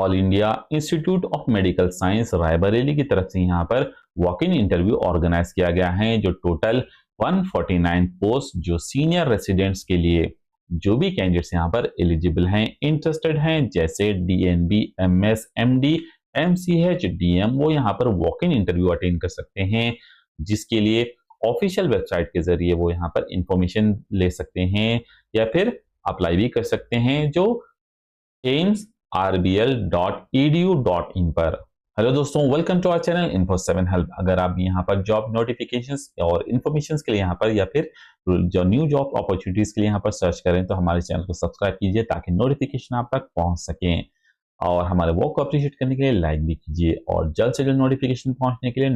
All India institute of medical science Raebareli की तरफ से यहाँ पर वॉक इन इंटरव्यू ऑर्गेनाइज किया गया है। जो टोटल 149 पोस्ट जो सीनियर रेसिडेंट्स के लिए जो भी कैंडिडेट्स यहाँ पर एलिजिबल हैं, इंटरेस्टेड हैं, जैसे DNB, MS, MD, MCH, DM, वो यहाँ पर वॉक इन इंटरव्यू अटेंड कर सकते हैं, जिसके लिए ऑफिशियल वेबसाइट के जरिए वो यहाँ पर इंफॉर्मेशन ले सकते हैं या फिर अप्लाई भी कर सकते हैं, जो aims.rbl.edu.in पर। हेलो दोस्तों, welcome to our channel info7 help. अगर आप यहाँ पर जॉब नोटिफिकेशंस और इन्फॉर्मेशंस के लिए यहाँ पर या फिर जो न्यू जॉब अपॉर्चुनिटीज के लिए यहाँ पर सर्च करें तो हमारे चैनल को सब्सक्राइब कीजिए ताकि नोटिफिकेशन आप तक पहुंच सकें, और हमारे वर्क को अप्रिशिएट करने के लिए लाइक भी कीजिए, और जल्द से जल्द नोटिफिकेशन पहुंचने के लिए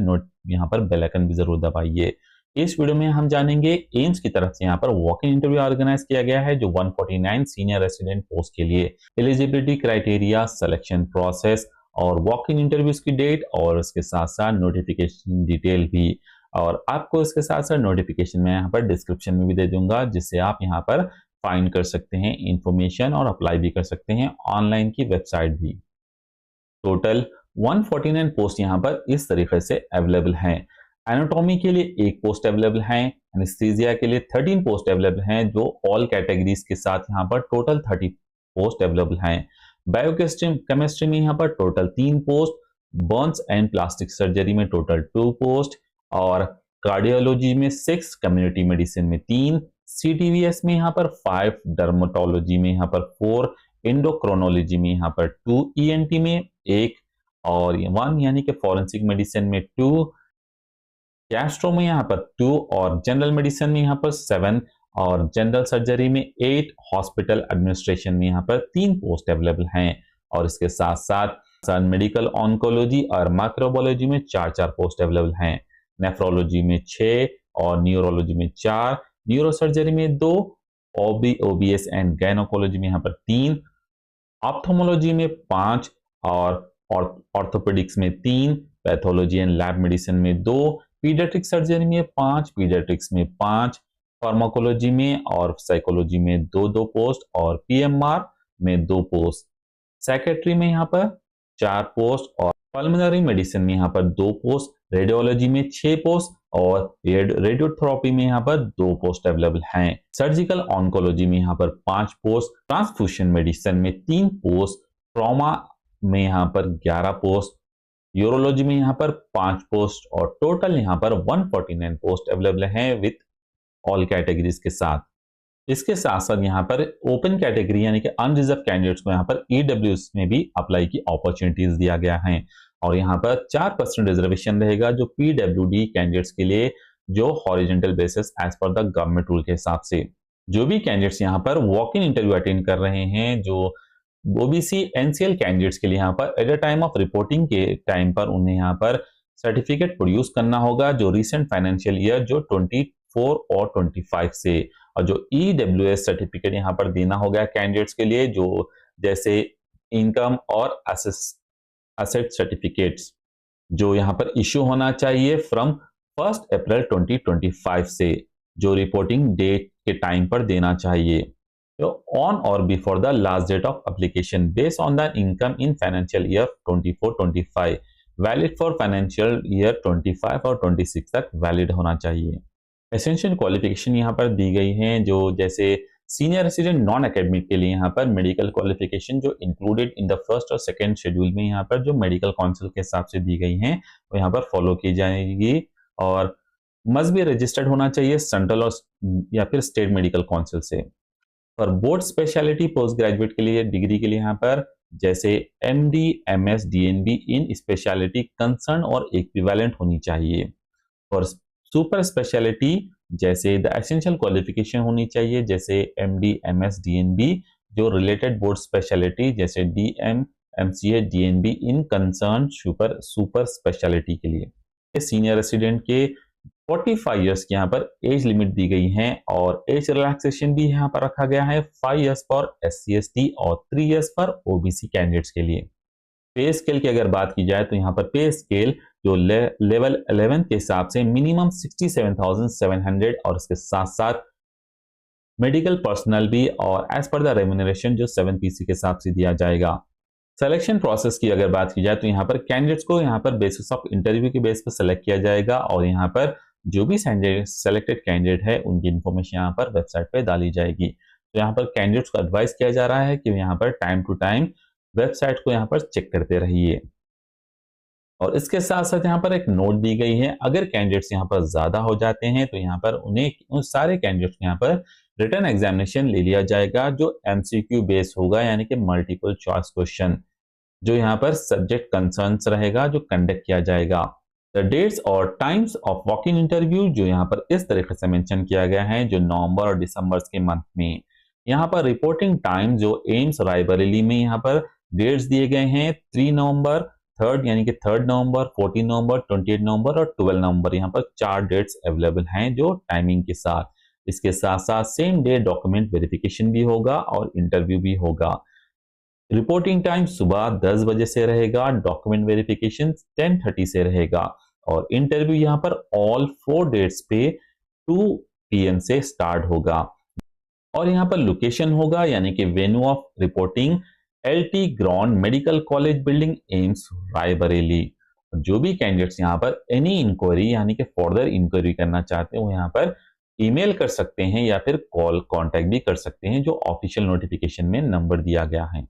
यहाँ पर बेल आइकन भी जरूर दबाइए। इस वीडियो में हम जानेंगे एम्स की तरफ से यहाँ पर वॉक इन इंटरव्यू ऑर्गेनाइज किया गया है जो 149 सीनियर रेसिडेंट पोस्ट के लिए, एलिजिबिलिटी क्राइटेरिया, सिलेक्शन प्रोसेस और वॉक इन इंटरव्यूज की डेट, और उसके साथ साथ नोटिफिकेशन डिटेल भी। और आपको इसके साथ साथ नोटिफिकेशन में यहाँ पर डिस्क्रिप्शन में भी दे दूंगा, जिससे आप यहाँ पर फाइंड कर सकते हैं इंफॉर्मेशन और अप्लाई भी कर सकते हैं, ऑनलाइन की वेबसाइट भी। टोटल 149 पोस्ट यहाँ पर इस तरीके से अवेलेबल हैं। एनाटॉमी के लिए 1 पोस्ट अवेलेबल है, एनेस्थीसिया के लिए 13 पोस्ट अवेलेबल हैं, जो ऑल कैटेगरीज के साथ यहाँ पर टोटल 30 पोस्ट अवेलेबल हैं। बायोकेमिस्ट्री में यहाँ पर total 3 post, Burns and plastic surgery में टोटल 2 पोस्ट, और कार्डियोलॉजी में 6, कम्युनिटी मेडिसिन में 3, सीटीवीएस में यहाँ पर 5, डर्मेटोलॉजी में यहाँ पर 4, एंडोक्रोनोलॉजी में यहाँ पर 2, ईएनटी में 1 और 1 यानी कि फॉरेंसिक मेडिसिन में 2, गैस्ट्रो में यहाँ पर 2 और जनरल मेडिसिन में यहाँ पर 7 और जनरल सर्जरी में 8, हॉस्पिटल एडमिनिस्ट्रेशन में यहाँ पर 3 पोस्ट अवेलेबल हैं, और इसके साथ साथ मेडिकल ऑन्कोलॉजी और माइक्रोबायोलॉजी में 4 पोस्ट अवेलेबल हैं, नेफ्रोलॉजी में 6 और न्यूरोलॉजी में 4, न्यूरोसर्जरी में 2, ओबीएस एंड गायनोकोलॉजी में यहाँ पर 3, ऑप्थोमोलॉजी में 5 और ऑर्थोपेडिक्स में 3, पैथोलॉजी एंड लैब मेडिसिन में 2, पीडियाट्रिक सर्जरी में 5, पीडियाट्रिक्स में 5, फार्माकोलॉजी में और साइकोलॉजी में 2 पोस्ट, और पीएमआर में 2 पोस्ट, सेक्रेटरी में यहाँ पर 4 पोस्ट, और पल्मोनरी मेडिसिन में यहाँ पर 2 पोस्ट, रेडियोलॉजी में 6 पोस्ट और रेडियोथेरेपी में यहाँ पर 2 पोस्ट अवेलेबल हैं, सर्जिकल ऑन्कोलॉजी में यहाँ पर 5 पोस्ट, ट्रांसफ्यूजन मेडिसिन में 3 पोस्ट, ट्रॉमा में यहाँ पर 11 पोस्ट, यूरोलॉजी में यहाँ पर 5 पोस्ट, और टोटल यहाँ पर 149 पोस्ट अवेलेबल हैं विथ ऑल कैटेगरीज के साथ। इसके साथ साथ यहाँ पर ओपन कैटेगरी यानी कि अनरिजर्व कैंडिडेट्स को यहाँ पर ईडब्ल्यूएस में भी अप्लाई की अपॉर्चुनिटीज दिया गया है, और यहाँ पर 4% रिजर्वेशन रहेगा जो पीडब्ल्यूडी कैंडिडेट्स के लिए, जो horizontal basis as per the government rule के हिसाब से। जो भी कैंडिडेट्स यहाँ पर वॉक इन इंटरव्यू अटेंड कर रहे हैं, जो ओबीसी एनसीएल कैंडिडेट्स के लिए यहाँ पर at the time of reporting के टाइम पर उन्हें यहाँ पर सर्टिफिकेट प्रोड्यूस करना होगा जो रिसेंट फाइनेंशियल ईयर जो 24 और 25 से, और जो ईडब्ल्यूएस सर्टिफिकेट यहाँ पर देना होगा कैंडिडेट्स के लिए, जो जैसे इनकम और असेट सर्टिफिकेट्स जो यहाँ पर इश्यू होना चाहिए फ्रॉम 1 अप्रैल 2025 से, जो रिपोर्टिंग डेट के टाइम पर देना चाहिए, on or before the last date of application based on the income in financial year 24-25, valid for financial year 25 और 26 तक वैलिड होना चाहिए। एसेंशियल क्वालिफिकेशन यहाँ पर दी गई हैं, जो जैसे सीनियर रेसिडेंट नॉन एकेडमिक के लिए यहाँ पर मेडिकल क्वालिफिकेशन जो इंक्लूडेड इन द फर्स्ट और सेकेंड शेड्यूल में यहाँ पर जो मेडिकल काउंसिल के हिसाब से दी गई हैं वो यहाँ पर फॉलो की जाएगी, और मस्ट बी रजिस्टर्ड होना चाहिए सेंट्रल और या फिर स्टेट मेडिकल काउंसिल से। और बोर्ड स्पेशलिटी पोस्ट ग्रेजुएट के लिए डिग्री के लिए यहाँ पर जैसे एमडी, एमएस, डीएनबी इन स्पेशलिटी कंसर्न और इक्विवेलेंट होनी चाहिए। और सुपर स्पेशलिटी जैसे द एसेंशियल क्वालिफिकेशन होनी चाहिए जैसे एमडी, एमएस, डीएनबी, जो रिलेटेड बोर्ड स्पेशलिटी जैसे डीएम, एमसीए, डीएनबी इन कंसर्न सुपर स्पेशलिटी के लिए। सीनियर रेसिडेंट के 45 इयर्स की यहाँ पर एज लिमिट दी गई है, और एज रिलैक्सेशन भी यहाँ पर रखा गया है 5 इयर्स फॉर SC/ST और 3 इयर्स फॉर ओबीसी कैंडिडेट्स के लिए। पे स्केल की अगर बात की जाए तो यहाँ पर पे स्केल जो लेवल 11 के हिसाब से मिनिमम 67,700, और इसके साथ साथ मेडिकल पर्सनल भी, और एज पर द रेम्यूनरेशन जो 7 PC के हिसाब से दिया जाएगा। सिलेक्शन प्रोसेस की अगर बात की जाए तो यहाँ पर कैंडिडेट्स को यहाँ पर बेसिस ऑफ इंटरव्यू के बेस पर सेलेक्ट किया जाएगा और यहाँ पर जो भी सेलेक्टेड कैंडिडेट है उनकी इन्फॉर्मेशन यहाँ पर वेबसाइट पे डाली जाएगी। तो यहाँ पर कैंडिडेट्स को एडवाइस किया जा रहा है कि यहाँ पर टाइम टू टाइम वेबसाइट को यहाँ पर चेक करते रहिए। और इसके साथ साथ यहाँ पर एक नोट दी गई है, अगर कैंडिडेट्स यहाँ पर ज्यादा हो जाते हैं तो यहाँ पर उन्हें उन सारे कैंडिडेट्स को यहाँ पर रिटन एग्जामिनेशन ले लिया जाएगा जो एमसीक्यू बेस होगा, यानी कि मल्टीपल चॉइस क्वेश्चन, जो यहाँ पर सब्जेक्ट कंसर्न्स रहेगा जो कंडक्ट किया जाएगा। द डेट्स और times of walk in interview जो यहाँ पर इस तरीके से मेंशन किया गया है, जो नवंबर और दिसंबर के मंथ में। यहाँ पर रिपोर्टिंग टाइम जो एम्स रायबरेली में यहाँ पर डेट्स दिए गए हैं 3 नवंबर, थर्ड यानी कि 3 नवंबर, 14 नवंबर, 28 नवंबर और 12 नवंबर। यहाँ पर 4 डेट्स अवेलेबल हैं जो टाइमिंग के साथ। इसके साथ साथ सेम डे डॉक्यूमेंट वेरिफिकेशन भी होगा और इंटरव्यू भी होगा। रिपोर्टिंग टाइम सुबह 10 बजे से रहेगा, डॉक्यूमेंट वेरिफिकेशन 10:30 से रहेगा और इंटरव्यू यहाँ पर ऑल 4 डेट्स पे 2 PM से स्टार्ट होगा। और यहाँ पर लोकेशन होगा यानी कि venue of reporting LT ground medical college building AIIMS Raebareli. जो भी कैंडिडेट्स यहाँ पर एनी इंक्वायरी यानी कि फर्दर इंक्वायरी करना चाहते हैं वो यहाँ पर ईमेल कर सकते हैं या फिर कॉल कांटेक्ट भी कर सकते हैं, जो ऑफिशियल नोटिफिकेशन में नंबर दिया गया है।